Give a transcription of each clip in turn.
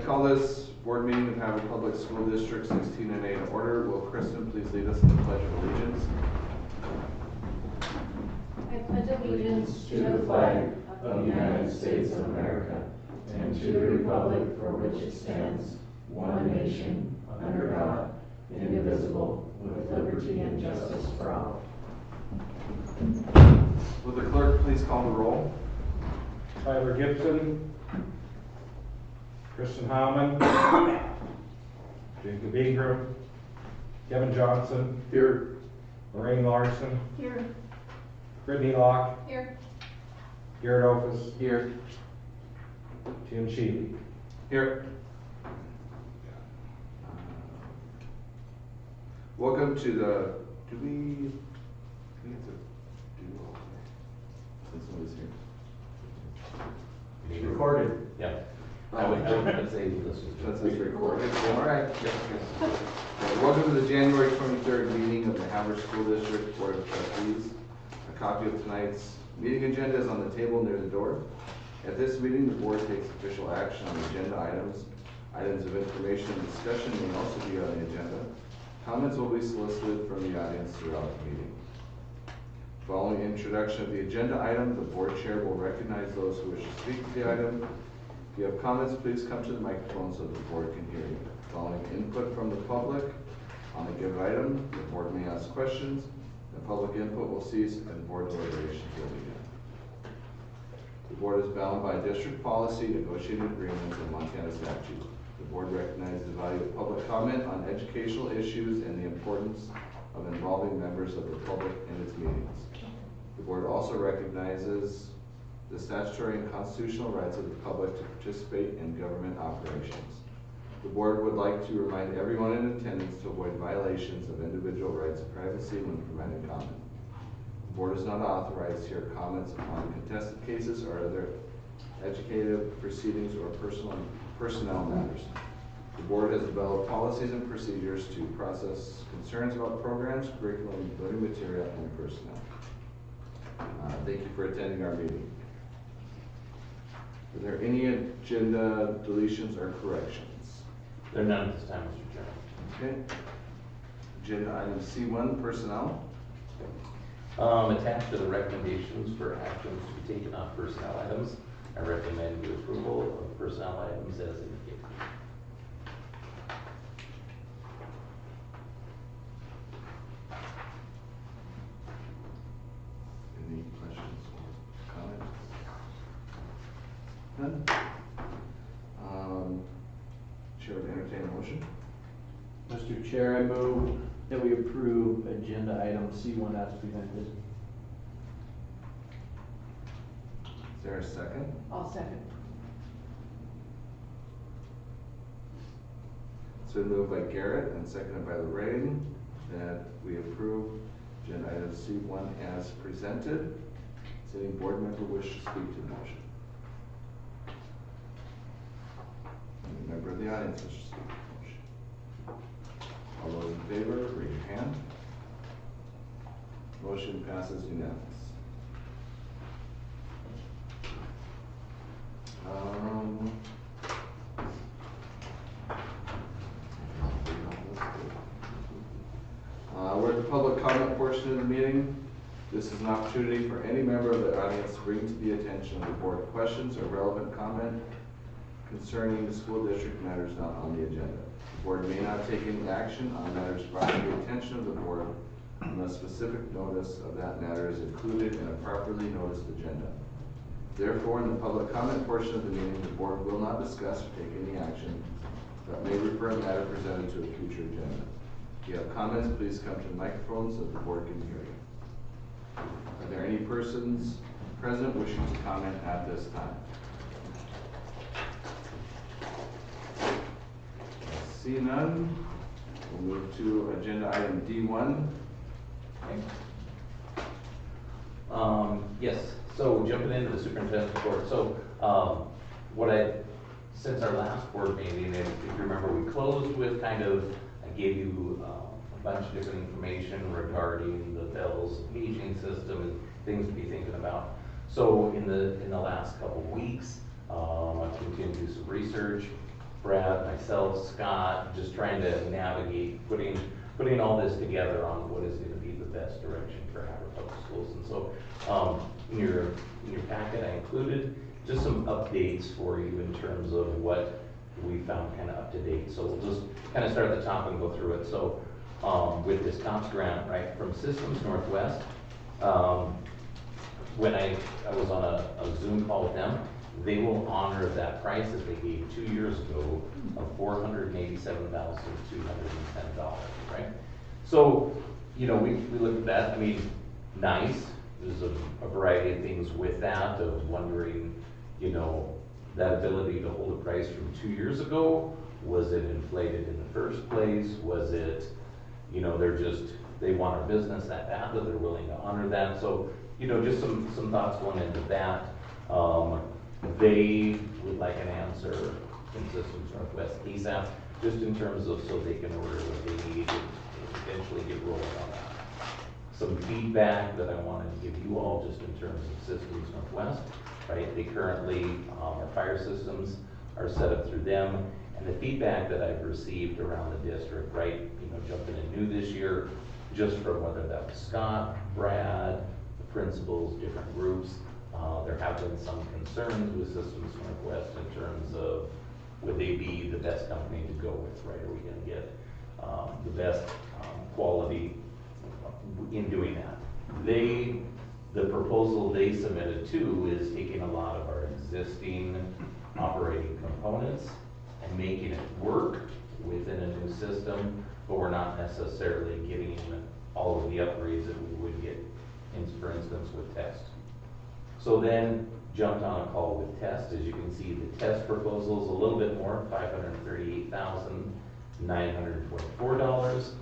call this board meeting of Havre Public School District 16A to order. Will Kristen please lead us in the Pledge of Allegiance? I pledge allegiance to the flag of the United States of America and to the republic for which it stands, one nation, under God, indivisible, with liberty and justice for all. Will the clerk please call the roll? Tyler Gibson, Kristen Howman, Jacob Ingram, Kevin Johnson, Here. Lorraine Larson, Here. Brittany Locke, Here. Garrett Opus, Here. Tim Sheely. Here. Welcome to the, we have to do all that since somebody's here. Recorded. Yeah. Oh, I would say this is. That says recorded. All right. Welcome to the January 23rd meeting of the Havre School District Board of Trustees. A copy of tonight's meeting agenda is on the table near the door. At this meeting, the board takes official action on agenda items. Items of information and discussion may also be on the agenda. Comments will be solicited from the audience throughout the meeting. Following introduction of the agenda item, the board chair will recognize those who wish to speak to the item. If you have comments, please come to the microphone so the board can hear you. Following input from the public on the given item, the board may ask questions. The public input will cease and board deliberations will begin. The board is bound by district policy, negotiated agreements, and Montana statute. The board recognizes the value of public comment on educational issues and the importance of involving members of the public in its meetings. The board also recognizes the statutory and constitutional rights of the public to participate in government operations. The board would like to remind everyone in attendance to avoid violations of individual rights of privacy when providing comment. The board is not authorized to hear comments on contested cases or other educative proceedings or personnel matters. The board has developed policies and procedures to process concerns about programs, curriculum, learning material, and personnel. Thank you for attending our meeting. Are there any agenda deletions or corrections? There are none at this time, Mr. Chairman. Okay. Agenda item C1, personnel. Attached to the recommendations for actions to be taken off personnel items, I recommend the approval of personnel items as indicated. Any questions or comments? None? Chair would entertain a motion. Mr. Chair, I move that we approve agenda item C1 as presented. Is there a second? I'll second. It's been moved by Garrett and seconded by Lorraine that we approve agenda item C1 as presented. Does any board member wish to speak to the motion? Any member of the audience wish to speak to the motion? All those in favor, raise your hand. Motion passes unanimous. We're at the public comment portion of the meeting. This is an opportunity for any member of the audience to bring to the attention of the board questions or relevant comment concerning the school district matters not on the agenda. The board may not take any action on matters brought to the attention of the board unless specific notice of that matter is included in a properly noticed agenda. Therefore, in the public comment portion of the meeting, the board will not discuss or take any action, but may refer a matter presented to a future agenda. If you have comments, please come to the microphone so that the board can hear you. Are there any persons present wishing to comment at this time? See none, we'll move to agenda item D1. Yes, so jumping into the superintendent's report. So since our last board meeting, if you remember, we closed with kind of, I gave you a bunch of different information regarding the Bell's paging system and things to be thinking about. So in the last couple of weeks, I've continued to do some research. Brad, myself, Scott, just trying to navigate, putting all this together on what is gonna be the best direction for Havre Public Schools. And so, in your packet, I included just some updates for you in terms of what we found kind of up to date. So we'll just kind of start at the top and go through it. So, with this COPS grant, right, from Systems Northwest, when I was on a Zoom call with them, they will honor that price that they gave 2 years ago of $487,210, right? So, you know, we looked at that. I mean, nice. There's a variety of things with that, of wondering, you know, that ability to hold a price from 2 years ago. Was it inflated in the first place? Was it, you know, they want our business that bad that they're willing to honor that? So, you know, just some thoughts going into that. They would like an answer from Systems Northwest ASAP, just in terms of so they can order what they need and eventually get rolling on that. Some feedback that I wanted to give you all just in terms of Systems Northwest, right? They currently, our fire systems are set up through them, and the feedback that I've received around the district, right? You know, jumping in new this year, just from whether that was Scott, Brad, the principals, different groups, there have been some concerns with Systems Northwest in terms of would they be the best company to go with, right? Are we going to get the best quality in doing that? The proposal they submitted too is taking a lot of our existing operating components and making it work within a new system, but we're not necessarily getting all of the upgrades that we would get, for instance, with test. So then jumped on a call with test. As you can see, the test proposal is a little bit more, $538,924.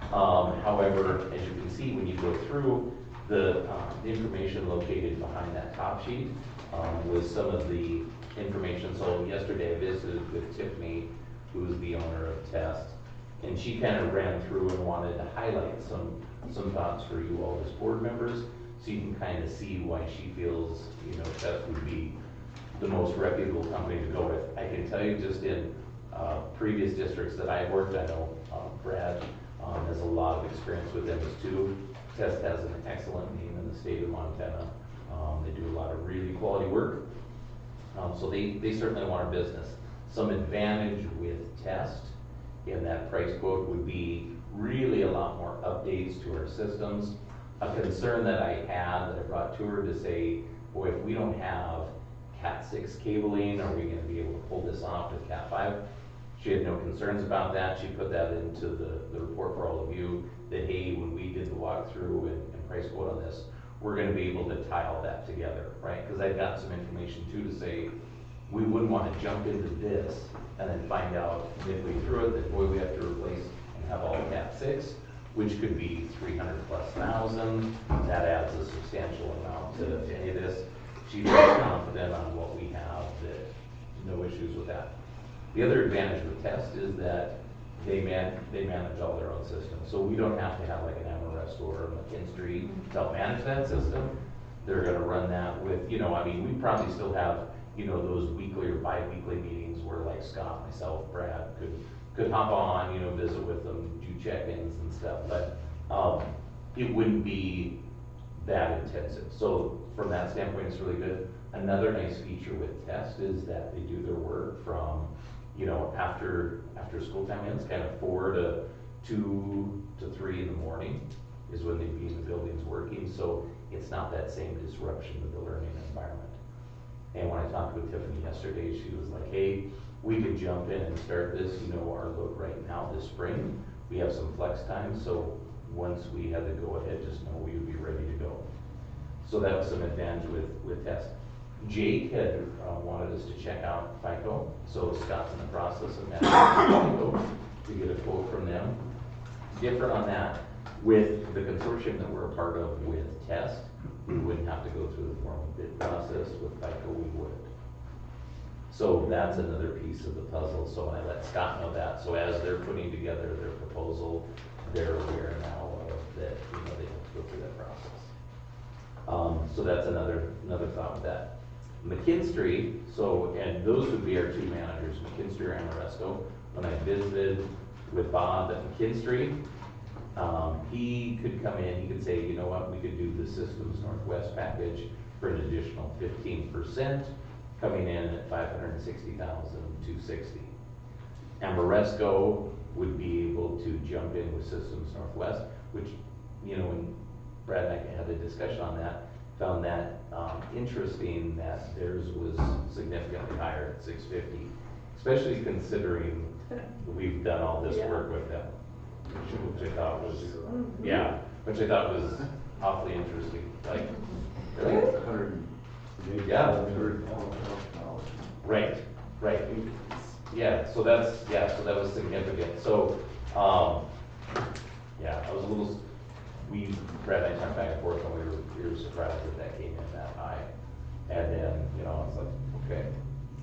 However, as you can see, when you go through the information located behind that top sheet was some of the information. So yesterday I visited with Tiffany, who is the owner of Test, and she kind of ran through and wanted to highlight some thoughts for you all as board members, so you can kind of see why she feels, you know, Test would be the most reputable company to go with. I can tell you just in previous districts that I've worked, I know Brad has a lot of experience with them too. Test has an excellent name in the state of Montana. They do a lot of really quality work. So they certainly want our business. Some advantage with Test in that price quote would be really a lot more updates to our systems. A concern that I had that I brought to her to say, boy, if we don't have Cat 6 cabling, are we going to be able to pull this off with Cat 5? She had no concerns about that. She put that into the report for all of you, that hey, when we did the walkthrough and price quote on this, we're going to be able to tie all that together, right? Because I've got some information too to say, we wouldn't want to jump into this and then find out midway through it that boy, we have to replace and have all Cat 6, which could be $300,000+. That adds a substantial amount to any of this. She's very confident on what we have, that no issues with that. The other advantage with Test is that they manage all their own systems. So we don't have to have like an Amarest or a McKinstry to help manage that system. They're gonna run that with, you know, I mean, we probably still have, you know, those weekly or bi-weekly meetings where like Scott, myself, Brad could hop on, you know, visit with them, do check-ins and stuff, but it wouldn't be that intensive. So from that standpoint, it's really good. Another nice feature with Test is that they do their work from, you know, after school time ends, kind of 4 to 2 to 3 in the morning is when they'd be in the buildings working. So it's not that same disruption to the learning environment. And when I talked with Tiffany yesterday, she was like, hey, we could jump in and start this, you know, our look right now this spring. We have some flex time, so once we had to go ahead, just know we would be ready to go. So that was some advantage with Test. Jake had wanted us to check out FICO, so Scott's in the process of managing FICO to get a quote from them. Different on that, with the consortium that we're a part of with Test, we wouldn't have to go through the formal bid process. With FICO, we would. So that's another piece of the puzzle. So when I let Scott know that, so as they're putting together their proposal, they're aware now of that, you know, they have to go through that process. So that's another thought with that. McKinstry, so, and those would be our two managers, McKinstry or Amoresco. When I visited with Bob at McKinstry, he could come in, he could say, you know what, we could do the Systems Northwest package for an additional 15%, coming in at $560,260. Amoresco would be able to jump in with Systems Northwest, which, you know, when Brad and I had a discussion on that, found that interesting that theirs was significantly higher at 650, especially considering we've done all this work with them, which I thought was, yeah, which I thought was awfully interesting. Like, really? Yeah. Right, right. Yeah, so that was significant. So, yeah, I was a little, Brad and I talked back and forth, and we were surprised that came in that high. And then, you know, I was like, okay,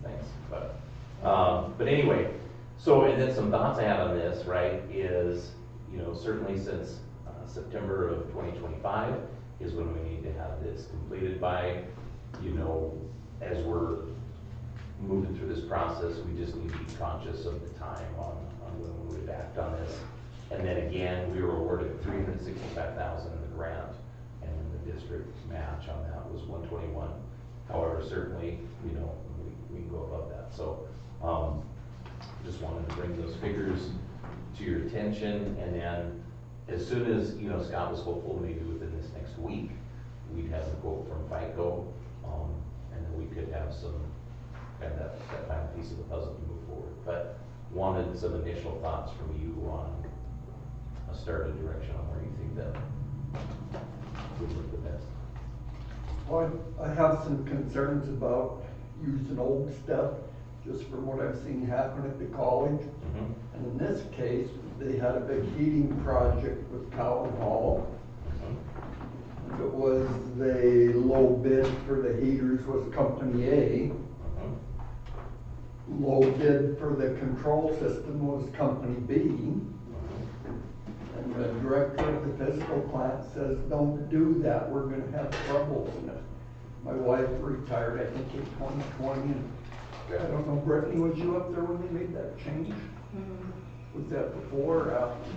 thanks. But anyway, so, and then some thoughts I have on this, right, is, you know, certainly since September of 2025 is when we need to have this completed by, you know, as we're moving through this process, we just need to be conscious of the time on when we would act on this. And then again, we were awarded $365,000 in the grant, and then the district match on that was $121,000. However, certainly, you know, we can go above that. So, just wanted to bring those figures to your attention, and then as soon as, you know, Scott was hopeful maybe within this next week, we'd have the quote from FICO, and then we could have some, kind of that final piece of the puzzle to move forward. But wanted some initial thoughts from you on a starting direction on where you think that would work the best. Well, I have some concerns about using old stuff, just from what I've seen happen at the college. Mm-hmm. And in this case, they had a big heating project with Cowan Hall. Mm-hmm. It was the low bid for the heaters was Company A. Mm-hmm. Low bid for the control system was Company B. And the director of the physical plant says, don't do that, we're gonna have troubles. And my wife retired, I think, in 2020, and I don't know, Brittany, was you up there when they made that change? Was that before or after?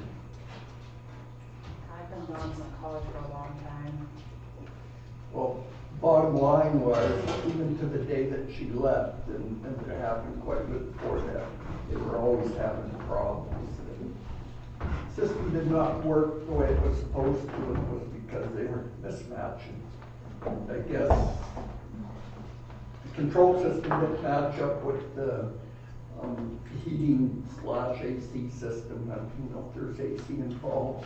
I've been gone from college for a long time. Well, bottom line was, even to the day that she left, and it happened quite a bit before that, they were always having problems. The system did not work the way it was supposed to, and it was because they were mismatching. I guess the control system didn't match up with the heating / AC system. I don't know if there's AC involved.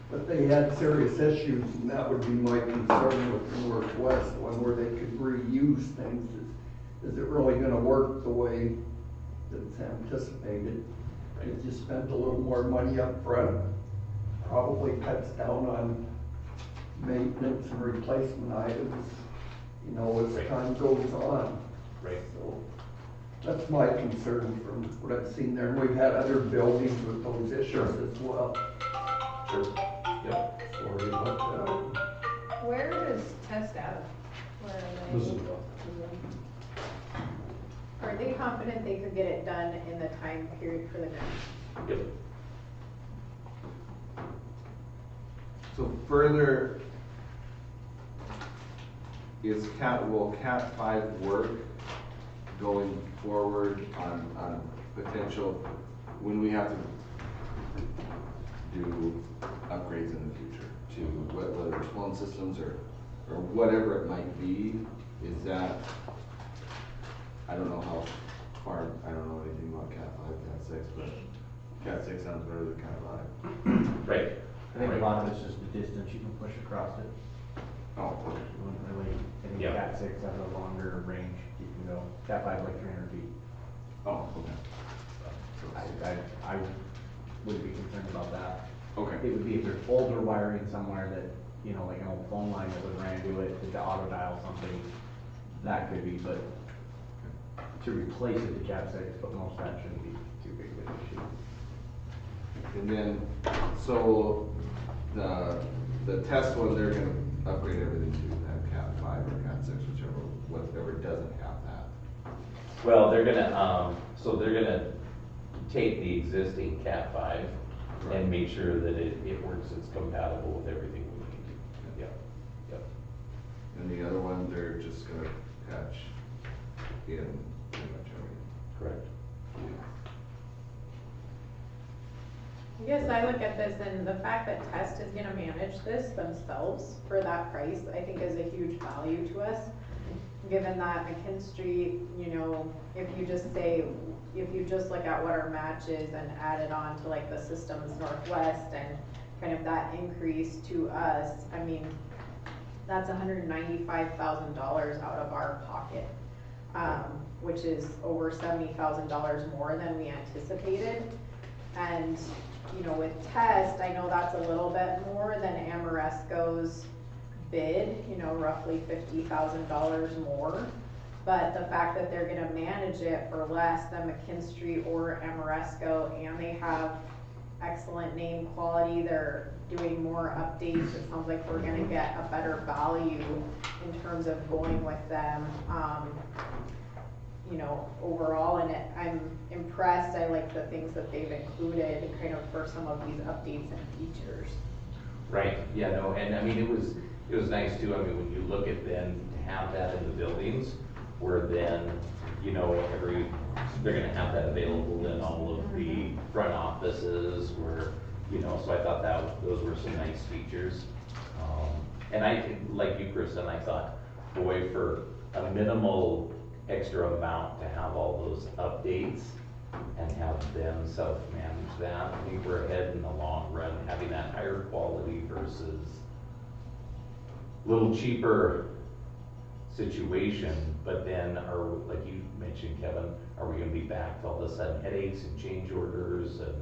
But they had serious issues, and that would be my concern with the Northwest one, where they could reuse things. Is it really gonna work the way that's anticipated? If you spent a little more money up front, probably cuts down on maintenance and replacement items, you know, as time goes on. Right. So that's my concern from what I've seen there, and we've had other buildings with those issues as well. Sure. Yep. Sorry about Where does test out of? Where are they? Are they confident they could get it done in the time period for the grant? Yep. So further, will Cat 5 work going forward on potential, when we have to do upgrades in the future to whether it's phone systems or whatever it might be? Is that, I don't know how far, I don't know anything about Cat 5, Cat 6, but Cat 6 sounds better than Cat 5. Right. I think a lot of it's just the distance you can push across it. Oh, okay. You wouldn't really, I think Yeah. Cat 6 has a longer range you can go. Cat 5 is like 300 feet. Oh, okay. I wouldn't be concerned about that. Okay. It would be if there's older wiring somewhere that, you know, like an old phone line that would ran into it to auto dial something, that could be, but to replace it to Cat 6, but most of that shouldn't be too big of an issue. And then, so the test one, they're gonna upgrade everything to that Cat 5 or Cat 6, whichever whatever doesn't have that? Well, they're gonna, so they're gonna take the existing Cat 5 and make sure that it works, it's compatible with everything we need. Yep, yep. And the other one, they're just gonna patch in pretty much everything. Correct. I guess I look at this and the fact that Test is gonna manage this themselves for that price, I think is a huge value to us. Given that McKinstry, you know, if you just look at what our match is and add it on to like the Systems Northwest and kind of that increase to us, I mean, that's $195,000 out of our pocket, which is over $70,000 more than we anticipated. And, you know, with Test, I know that's a little bit more than Amoresco's bid, you know, roughly $50,000 more. But the fact that they're gonna manage it for less than McKinstry or Amoresco, and they have excellent name quality, they're doing more updates, it sounds like we're gonna get a better value in terms of going with them, you know, overall, and I'm impressed. I like the things that they've included kind of for some of these updates and features. Right, yeah, no, and I mean, it was nice too, I mean, when you look at then, to have that in the buildings, where then, you know, they're gonna have that available in all of the front offices, where, you know, so I thought those were some nice features. And I, like you, Kristen, I thought, boy, for a minimal extra amount to have all those updates and have them self-manage that, I think we're ahead in the long run, having that higher quality versus a little cheaper situation, but then like you mentioned, Kevin, are we gonna be back to all of a sudden headaches and change orders, and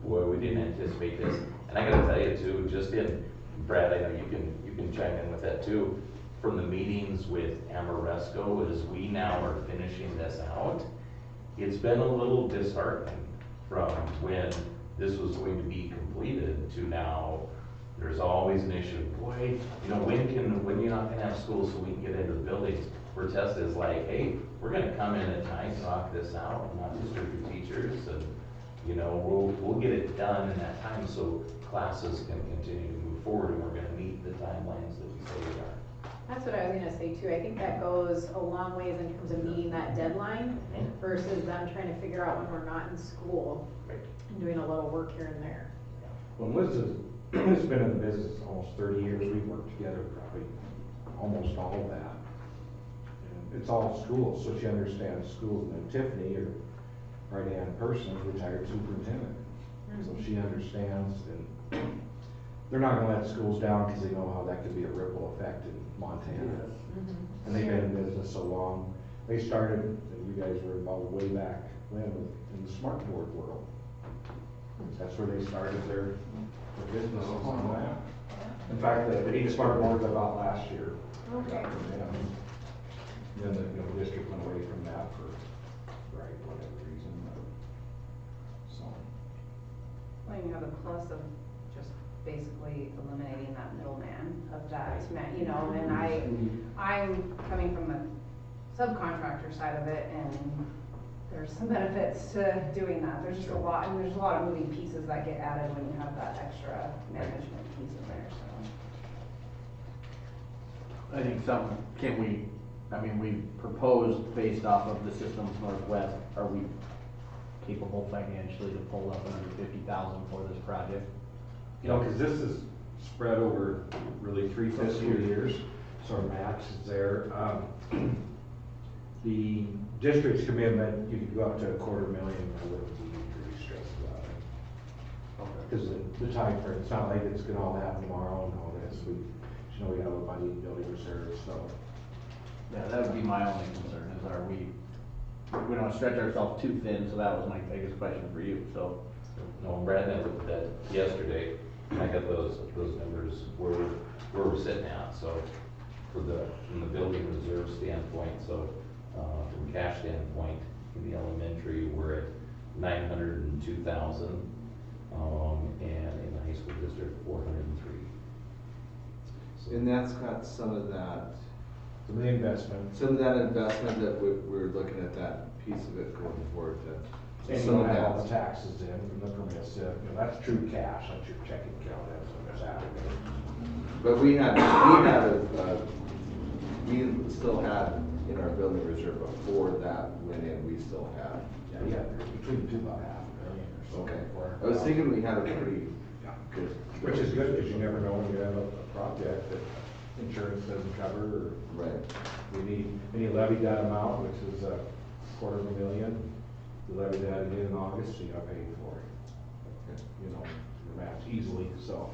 boy, we didn't anticipate this. And I gotta tell you too, just in, Brad, I know you can chime in with that too, from the meetings with Amoresco, as we now are finishing this out, it's been a little disheartening from when this was going to be completed to now. There's always an issue, boy, you know, when you're not gonna have school so we can get into the buildings, where Test is like, hey, we're gonna come in at night and knock this out, not disturb your teachers, and, you know, we'll get it done in that time so classes can continue to move forward, and we're gonna meet the timelines that we say we are. That's what I was gonna say too. I think that goes a long ways in terms of meeting that deadline versus them trying to figure out when we're not in school Right. and doing a little work here and there. Well, Liz has been in the business almost 30 years. We've worked together probably almost all of that. And it's all schools, so she understands schools. And then Tiffany, her right-hand person, is retired superintendent. So she understands, and they're not gonna let schools down because they know how that could be a ripple effect in Montana. And they've been in business so long. They started, and you guys were involved way back when, in the smart board world. That's where they started their business on that. In fact, the smart boards I bought last year. Okay. Then the district went away from that for, whatever reason. So. Well, you have the plus of just basically eliminating that middleman of that, you know, and I'm coming from the subcontractor side of it, and there's some benefits to doing that. There's just a lot, and there's a lot of moving pieces that get added when you have that extra management piece in there, so. I think we proposed based off of the Systems Northwest, are we capable financially to pull up $150,000 for this project? You know, because this is spread over really 3 fiscal years, so our match is there. The district's commitment, you could go up to $250,000, I wouldn't be really stressed about it. Because the time frame, it's not like it's gonna all happen tomorrow and all this, we have a money in building reserves, so. Yeah, that would be my only concern, is we don't stretch ourselves too thin, so that was my biggest question for you, so. No, Brad, I looked at that yesterday, and I got those numbers where we're sitting at, so from the building reserve standpoint, so from cash standpoint, in the elementary, we're at 902,000, and in the high school district, 403. So, And that's got some of that Some of the investment, Some of that investment that we're looking at that piece of it going forward to. and some you of have all that- the taxes in, and the permits, that's true cash, that's your checking account, that's what it's at. But we still had in our building reserve before that went in, we still had. Yeah, between the two, about $500,000 or so. Okay, for I was thinking we had a pretty Yeah. good. Which is good, because you never know when you have a project that insurance doesn't cover, or Right, we need, and you levied that amount, which is $250,000. You levied that again in August, so you got paid for it. You know, your match easily, so.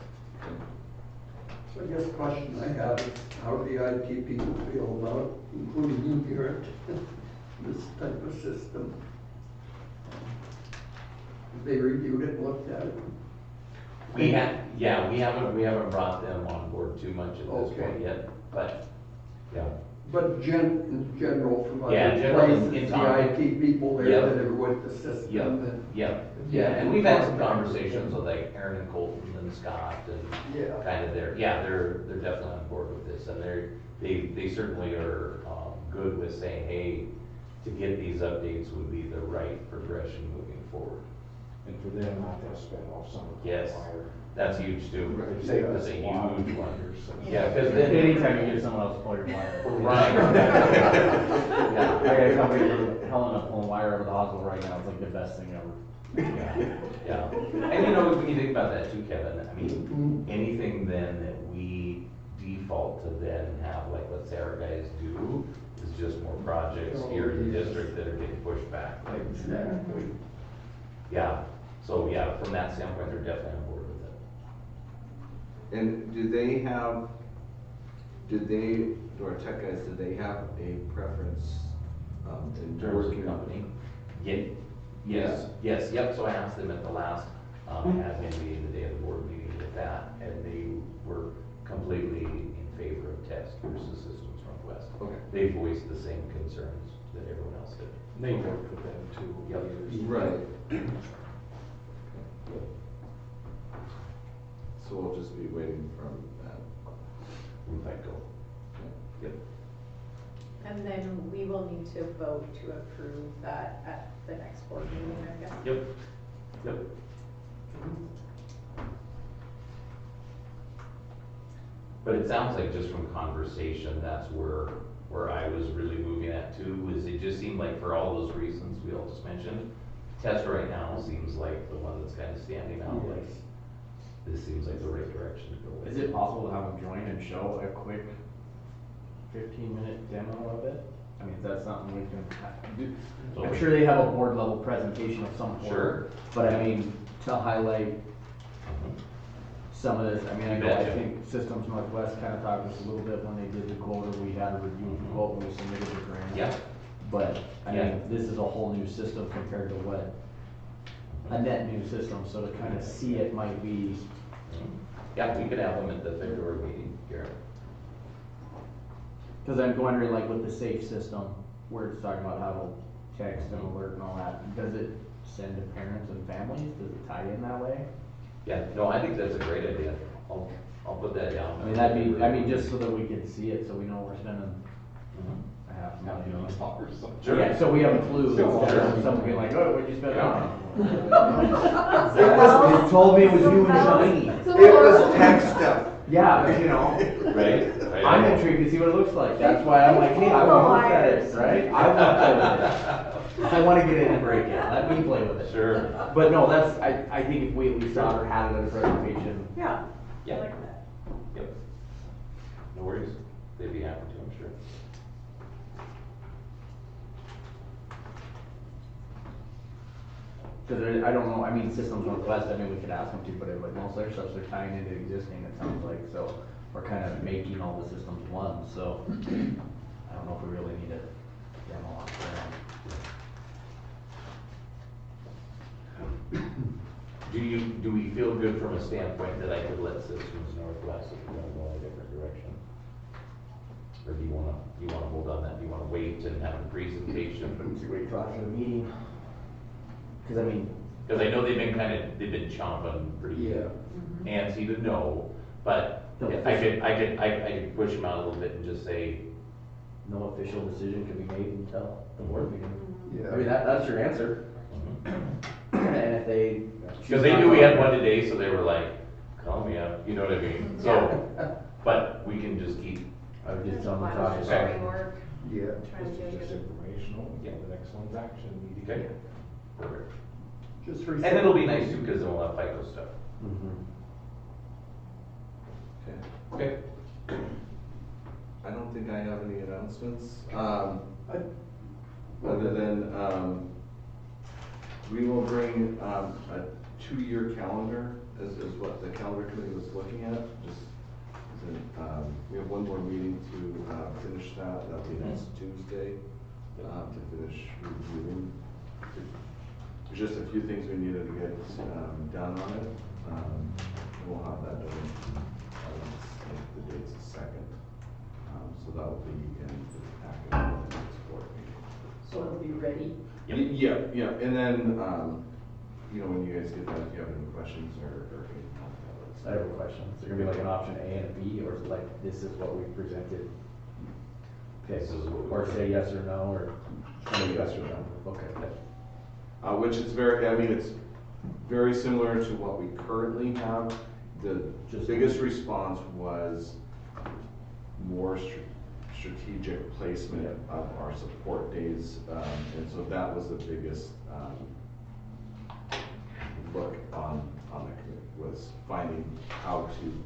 So I guess the question I have is, how do the IT people feel about, including you, Garrett, this type of system? Have they reviewed it, looked at it? We haven't brought them on board too much at this point Okay. yet, but, yeah. But in general, from Yeah, other general in places, the town. IT people there Yep. that are with the system. Yep, and- yep, yeah, and we've had some conversations with like Aaron and Colton and Scott and Yeah. kind of they're definitely on board with this, and they certainly are, good with saying, hey, to get these updates would be the right progression moving forward. And for them not to spend all summer. Yes. wire. That's huge too. They save us That's a a lot of huge one. wires. so- Yeah, cause then. Anytime you get someone else to pull your wire. Right. Yeah, I got a company from Helena pulling wire over the hospital right now, it's like the best thing ever. Yeah, and you know, when you think about that too, Kevin, I mean, anything then that we default to then have, like, let's say our guys do, is just more projects here in the district that are getting pushed back. Exactly. Yeah, so yeah, from that standpoint, they're definitely on board with it. and do our tech guys, did they have a preference, in In terms of working? company? Yes, yep, so I asked them at the last, admin meeting, the day of the board meeting with that, and they were completely in favor of test versus Systems Northwest. Okay. They voiced the same concerns that everyone else did. They worked with them too. Yep. Right. So we'll just be waiting from that. We might go. Yep. And then we will need to vote to approve that at the next board meeting, I guess. Yep. Yep. But it sounds like just from conversation, that's where I was really moving at too, is it just seemed like for all those reasons we all just mentioned, test right now seems like the one that's kind of standing out, like, this seems like the right direction to go with. Is it possible to have them join and show a quick 15-minute demo of it? I mean, is that something we can do? I'm sure they have a board level presentation of some sort. Sure. But I mean, to highlight some of this, I mean, I know, I Betcha. think Systems Northwest kind of talked to us a little bit when they did the quote, or we had a review of the quote when we submitted the grant. Yeah. But, I Yeah. mean, this is a whole new system compared to what, a net new system, so to kind of see it might be, Yeah, we could have them at the February meeting here. because I'm wondering, like, with the safe system, where it's talking about how to text and alert and all that, does it send to parents and families? Does it tie in that way? Yeah, no, I think that's a great idea. I'll put that down. I mean, that'd be, I mean, just so that we can see it, so we know we're spending Mhm. a half million on it. Sure. Yeah, so we have a clue, Sure. instead of someone being like, oh, what'd you spend it on? Well, You told me it was new and shiny. It was tech stuff. Yeah, but you know, Right? I'm intrigued to see what it looks like, that's why I'm like, hey, I wanna look at it, right? I wanna play with it. I wanna get in and break it, let me play with it. Sure. But no, that's, I think if we at least saw or had it as a presentation, Yeah. Yeah. I like that. Yep. No worries. They'd be happy to, I'm sure. cause I don't know, I mean, Systems Northwest, I mean, we could ask them to, but most of their stuff, they're tying into existing, it sounds like, so we're kind of making all the systems one, so I don't know if we really need a demo out there. Do we feel good from a standpoint that I could let Systems Northwest if we're gonna go in a different direction? Or do you wanna hold on that? Do you wanna wait and have the presentation? But it's a great thought for the meeting. Cause I mean, Cause I know they've been chomping pretty Yeah. antsy to know, but They'll I could push them out a little bit and just say, no official decision can be made until the board meeting. Yeah. I mean, that's your answer. And if they. Because they knew we had one today, so they were like, call me up, you know what I mean? So, but we can just keep, I would just tell them to talk Flash about sharing it. work, Yeah. trying to Just get informational, Yeah. the next one's action meeting. okay, perfect. Just for. And it'll be nice too, because then we'll have FICO stuff. Mhm. Okay. Okay. I don't think I have any announcements, other than, we will bring, a 2-year calendar is what the calendar committee was looking at, just, as in, we have one more meeting to, finish that, that'll be next Tuesday, to finish reviewing. There's just a few things we needed to get, done on it, and we'll have that done, I think the date's the 2nd. So that will be in the packet of the next board meeting. So it'll be ready. Yeah, and then, you know, when you guys get that, if you have any questions or anything like that. I have a question. Is there gonna be like an option A and a B, or is it like, this is what we presented? Okay, This is what we- or say yes or no, or say yes or no, okay. Which is very, I mean, it's very similar to what we currently have. The biggest response was more strategic placement of our support days. And so that was the biggest, look on the committee, was finding how to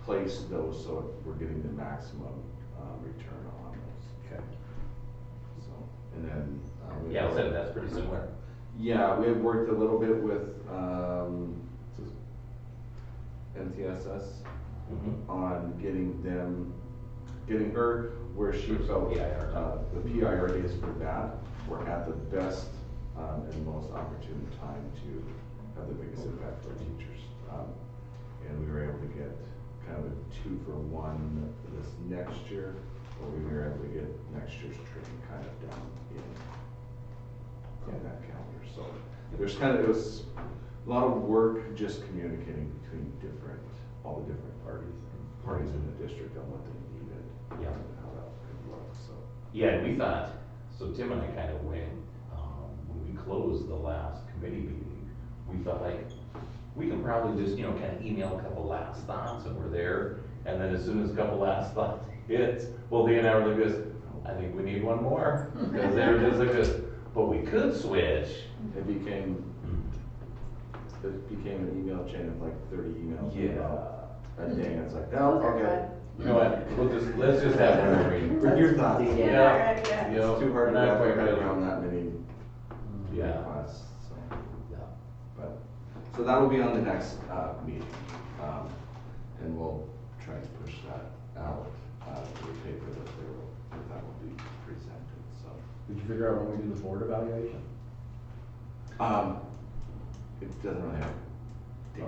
place those so we're getting the maximum, return on those. Okay. So, and then. Yeah, I said that's pretty similar. Yeah, we have worked a little bit with, MTSS Mhm. on getting her where she felt, the PIR days for that were at the best, and most opportune time to have the biggest impact for our teachers. And we were able to get kind of a 2-for-1 this next year, or we were able to get next year's training kind of down in that calendar. So there's kind of, it was a lot of work just communicating between all the different parties in the district on what they needed. Yeah. And how that could work, so. Yeah, and we thought, so Tim and I kind of went, when we closed the last committee meeting, we felt like, we can probably just, you know, kind of email a couple last thoughts and we're there. And then as soon as a couple last thoughts hits, well, the hour like this, I think we need one more. Because they were just like this, but we could switch. It became an email chain of like 30 emails. Yeah. about a day, and it's like, no, okay. You know what, let's just have one more meeting. Bring your thoughts. Yeah, yeah. You know, It's too hard to not wrap quite your head ready. around that many Yeah. requests, so. Yeah. But, so that'll be on the next, meeting, and we'll try to push that out, to the paper that will be presented, so. Did you figure out when we do the board evaluation? It doesn't really have a date,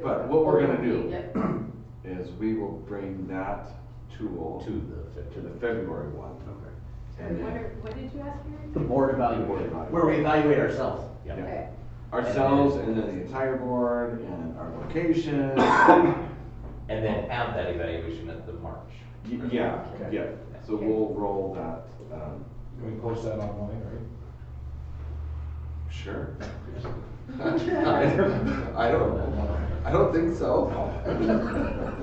but what we're gonna do Yep. is we will bring that tool to the February one. Okay. And then What did you ask me? The board evaluation, where we evaluate ourselves. Yeah. Okay. ourselves and then the entire board and our location. And then have that evaluation at the March. Yeah, Okay. yeah, so we'll roll that, Can we post that online, right? sure. I don't think so.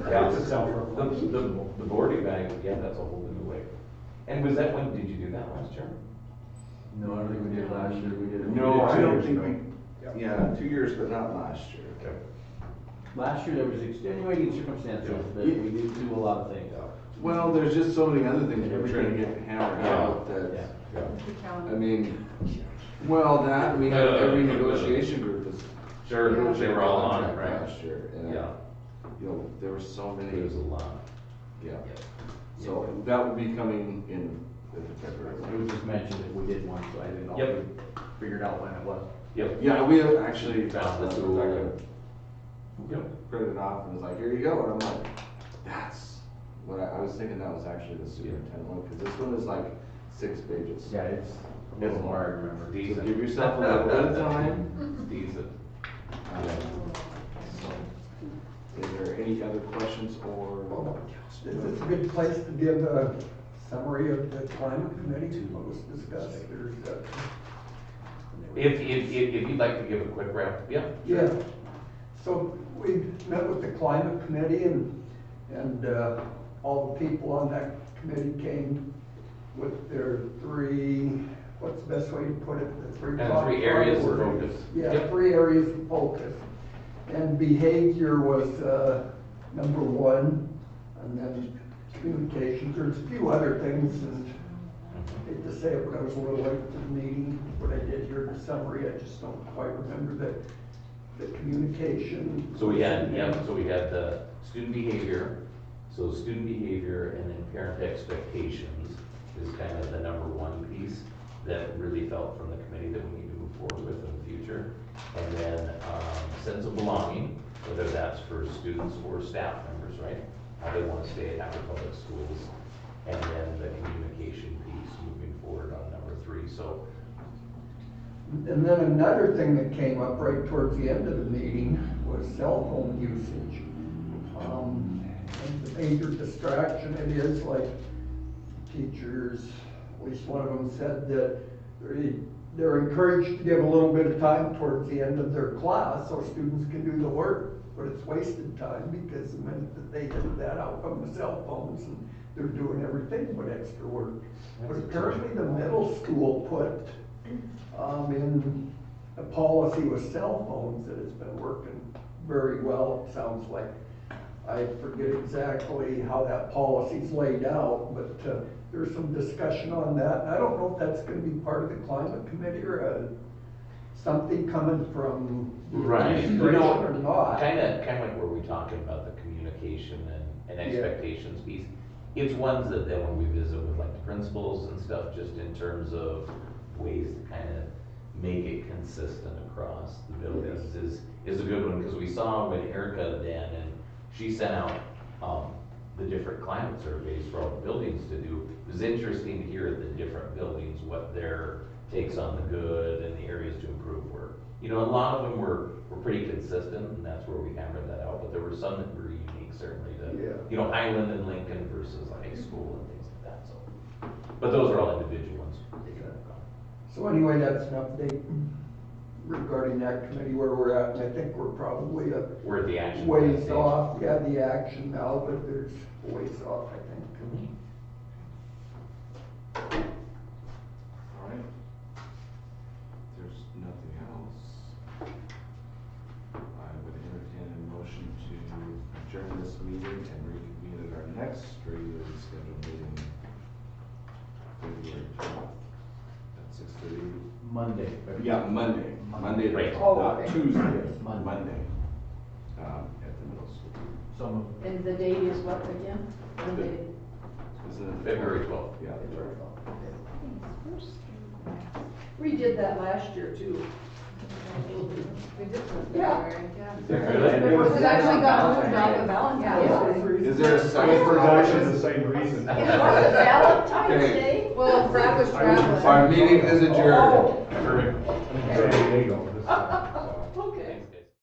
Yeah, It's a self-report. the board evaluation, yeah, that's a whole new way. And was that when, did you do that last year? No, I don't think we did last year, we did it. No, I don't think Yep. we, yeah, 2 years, but not last year. Okay. Last year, there was extenuating circumstances that we did do a lot of things. Well, there's just so many other things we're trying to get hammered out Yeah. that, The calendar. I mean, well, that, we had every negotiation group is. Sure, they were all on it, contract right? Last year, and, Yeah, you know, there were so many. it was a lot. Yeah, Yep. so that will be coming in the February. It was just mentioned that we did one, so I didn't know Yep. if we figured out when it was. Yep. Yeah, we have actually Found the that's tool. what I Yep. printed it off and was like, here you go, and I'm like, that's what I was thinking, that was actually the superintendent one, because this one is like 6 pages. Yeah, it's a little more, I remember. So Decent. give yourself a little bit of time. It's decent. Is there any other questions or? Is this a good place to give summary of the climate committee, what was discussed, or is that? If you'd like to give a quick wrap, yeah. Yeah, so we met with the climate committee and all the people on that committee came with their three, what's the best way to put it? The three. Kind of three areas of priorities. focus. Yeah, Yep. 3 areas of focus. And behavior was number 1, and then communications. There's a few other things, and I hate to say it, but I was a little late to the meeting. What I did here in the summary, I just don't quite remember the communication. So we had the student behavior, and then parent expectations is kind of the number 1 piece that really felt from the committee that we need to move forward with in the future. And then, sense of belonging, whether that's for students or staff members, right? How they want to stay at Havre Public Schools. And then the communication piece moving forward on number 3, so. And then another thing that came up right towards the end of the meeting was cell phone usage. And the major distraction it is, like teachers, at least one of them said that they're encouraged to give a little bit of time towards the end of their class so students can do the work, but it's wasted time because the minute that they hit that out from the cell phones and they're doing everything but extra work. But apparently the middle school put in a policy with cell phones that it's been working very well, it sounds like. I forget exactly how that policy's laid out, but there's some discussion on that. I don't know if that's gonna be part of the climate committee or something coming from the Right. administration or not. Kind of like where we talking about the communication and expectations piece. It's ones that then when we visit with like the principals and stuff, just in terms of ways to kind of make it consistent across the buildings is a good one, because we saw when Erica then, and she sent out the different climate surveys for all the buildings to do. It was interesting to hear the different buildings, what their takes on the good and the areas to improve were. You know, a lot of them were pretty consistent, and that's where we hammered that out, but there were some that were unique, certainly, to, you know, Highland and Lincoln versus a high school and things like that, so. But those are all individual ones. So anyway, that's an update regarding that committee where we're at, and I think we're probably We're at the action. ways stage. off. We have the action now, but there's ways off, I think. All right. If there's nothing else, I would entertain a motion to adjourn this meeting and reconvene at our next regularly scheduled meeting, February 12th at 6:30. Monday. Yeah, Monday. Monday, the Right. 12th, Oh, not okay. Tuesday, Yes, Monday. Monday, at the middle school. So moved. And the date is what again? Monday. Isn't it? February 12th. Yeah. We did that last year too. We did some Yeah. February, yeah. Is that good? It was actually got moved on to Valentine's Day. Is there a It second? was actually the same reason. It wasn't Valentine's Okay. Day? Well, Brad was traveling. Our meeting is adjourned. San Diego.